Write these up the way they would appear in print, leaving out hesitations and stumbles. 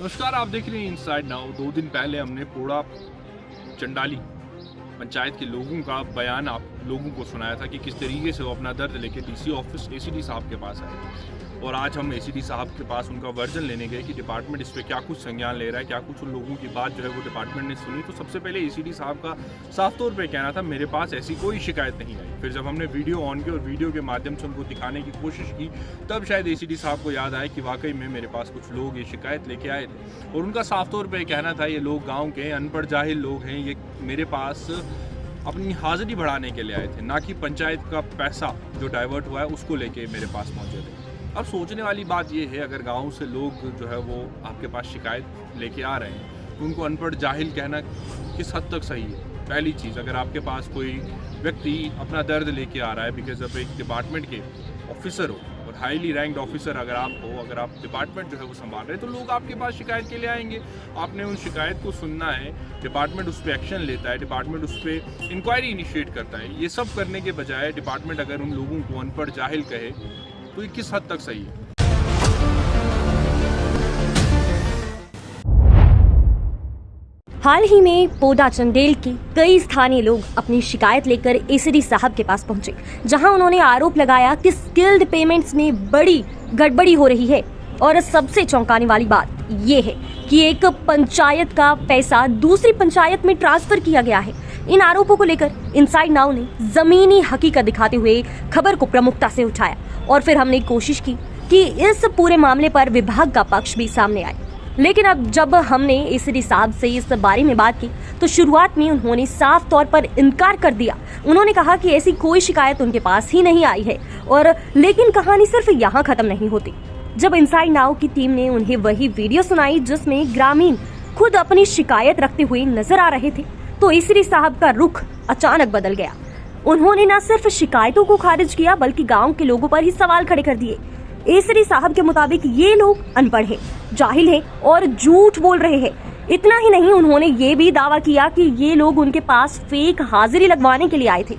नमस्कार, आप देख रहे हैं इनसाइड नाउ। 2 दिन पहले हमने पूरा चंडाली पंचायत के लोगों का बयान आप लोगों को सुनाया था कि किस तरीके से वो अपना दर्द लेके डीसी ऑफिस एसीडी साहब के पास आए। और आज हम एसीडी साहब के पास उनका वर्जन लेने गए कि डिपार्टमेंट इस पर क्या कुछ संज्ञान ले रहा है, क्या कुछ उन लोगों की बात जो है वो डिपार्टमेंट ने सुनी। तो सबसे पहले एसीडी साहब का साफ तौर पे कहना था, मेरे पास ऐसी कोई शिकायत नहीं आई। फिर जब हमने वीडियो ऑन की और वीडियो के माध्यम से उनको दिखाने की कोशिश की, तब शायद एसीडी साहब को याद आया कि वाकई में मेरे पास कुछ लोग ये शिकायत लेके आए थे। और उनका साफ तौर पर कहना था, ये लोग गाँव के अनपढ़ जाहिल लोग हैं, ये मेरे पास अपनी हाजिरी बढ़ाने के लिए आए थे, ना कि पंचायत का पैसा जो डाइवर्ट हुआ है उसको लेके मेरे पास पहुंचे थे। अब सोचने वाली बात ये है, अगर गांव से लोग जो है वो आपके पास शिकायत लेके आ रहे हैं तो उनको अनपढ़ जाहिल कहना किस हद तक सही है। पहली चीज़, अगर आपके पास कोई व्यक्ति अपना दर्द लेके आ रहा है, बिकॉज अब एक डिपार्टमेंट के ऑफिसर हो और हाईली रैंक्ड ऑफिसर अगर आप हो, अगर आप डिपार्टमेंट जो है वो संभाल रहे हैं, तो लोग आपके पास शिकायत के लिए आएंगे। आपने उन शिकायत को सुनना है, डिपार्टमेंट उस पर एक्शन लेता है, डिपार्टमेंट उस पर इंक्वायरी इनिशिएट करता है। ये सब करने के बजाय डिपार्टमेंट अगर उन लोगों को अनपढ़ जाहिल कहे तो ये किस हद तक सही है। हाल ही में पोदा चंदेल के कई स्थानीय लोग अपनी शिकायत लेकर एसीडी साहब के पास पहुंचे, जहां उन्होंने आरोप लगाया कि स्किल्ड पेमेंट्स में बड़ी गड़बड़ी हो रही है। और सबसे चौंकाने वाली बात ये है कि एक पंचायत का पैसा दूसरी पंचायत में ट्रांसफर किया गया है। इन आरोपों को लेकर इनसाइड नाउ ने जमीनी हकीकत दिखाते हुए खबर को प्रमुखता से उठाया और फिर हमने कोशिश की कि इस पूरे मामले पर विभाग का पक्ष भी सामने आए। लेकिन अब जब हमने एसीडी साहब से इस बारे में बात की तो शुरुआत में उन्होंने साफ तौर पर इनकार कर दिया। उन्होंने कहा कि ऐसी कोई शिकायत उनके पास ही नहीं आई है। और लेकिन कहानी सिर्फ यहाँ खत्म नहीं होती। जब इनसाइड नाउ की टीम ने उन्हें वही वीडियो सुनाई जिसमें ग्रामीण खुद अपनी शिकायत रखते हुए नजर आ रहे थे, तो एसीडी साहब का रुख अचानक बदल गया। उन्होंने न सिर्फ शिकायतों को खारिज किया बल्कि गांव के लोगों पर ही सवाल खड़े कर दिए। एसीडी साहब के मुताबिक ये लोग अनपढ़ हैं, जाहिल हैं और झूठ बोल रहे हैं। इतना ही नहीं, उन्होंने ये भी दावा किया कि ये लोग उनके पास फेक हाजिरी लगवाने के लिए आए थे।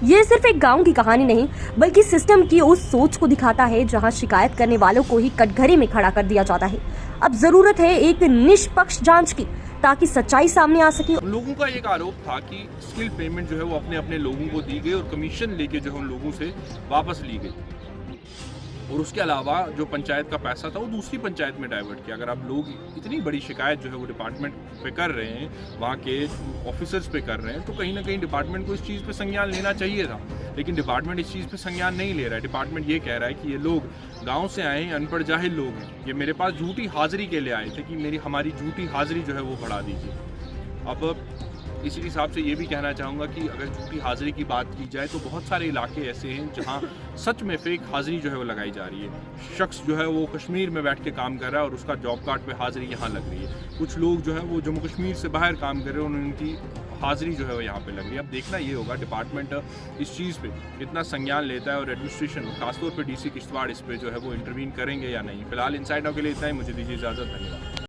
ये सिर्फ एक गांव की कहानी नहीं बल्कि सिस्टम की उस सोच को दिखाता है जहां शिकायत करने वालों को ही कटघरे में खड़ा कर दिया जाता है। अब जरूरत है एक निष्पक्ष जांच की, ताकि सच्चाई सामने आ सके। लोगों का एक आरोप था कि स्किल पेमेंट जो है वो अपने अपने लोगों को दी गई और कमीशन लेके जो है उन लोगों से वापस ली गई, और उसके अलावा जो पंचायत का पैसा था वो दूसरी पंचायत में डाइवर्ट किया। अगर आप लोग इतनी बड़ी शिकायत जो है वो डिपार्टमेंट पे कर रहे हैं, वहाँ के ऑफिसर्स पे कर रहे हैं, तो कहीं ना कहीं डिपार्टमेंट को इस चीज़ पे संज्ञान लेना चाहिए था। लेकिन डिपार्टमेंट इस चीज़ पे संज्ञान नहीं ले रहा है। डिपार्टमेंट ये कह रहा है कि ये लोग गाँव से आए हैं, अनपढ़ जाहिल लोग हैं, ये मेरे पास झूठी हाजिरी के लिए आए थे कि हमारी झूठी हाजिरी जो है वो बढ़ा दीजिए। अब एसीडी साहब से ये भी कहना चाहूँगा कि अगर झूठी हाजिरी की बात की जाए तो बहुत सारे इलाके ऐसे हैं जहाँ सच में फेक हाजिरी जो है वो लगाई जा रही है। शख्स जो है वो कश्मीर में बैठ के काम कर रहा है और उसका जॉब कार्ड पे हाजिरी यहाँ लग रही है। कुछ लोग जो है वो जम्मू कश्मीर से बाहर काम कर रहे हैं, उनकी हाजिरी जो है वो यहाँ पे लग रही है। अब देखना ये होगा डिपार्टमेंट इस चीज़ पे कितना संज्ञान लेता है और एडमिनिस्ट्रेशन खासतौर पर डीसी किश्तवाड़ इस पर जो है वो इंटरवीन करेंगे या नहीं। फिलहाल इनसाइड नाउ के लिए इतना ही, मुझे दीजिए इजाज़त। धन्यवाद।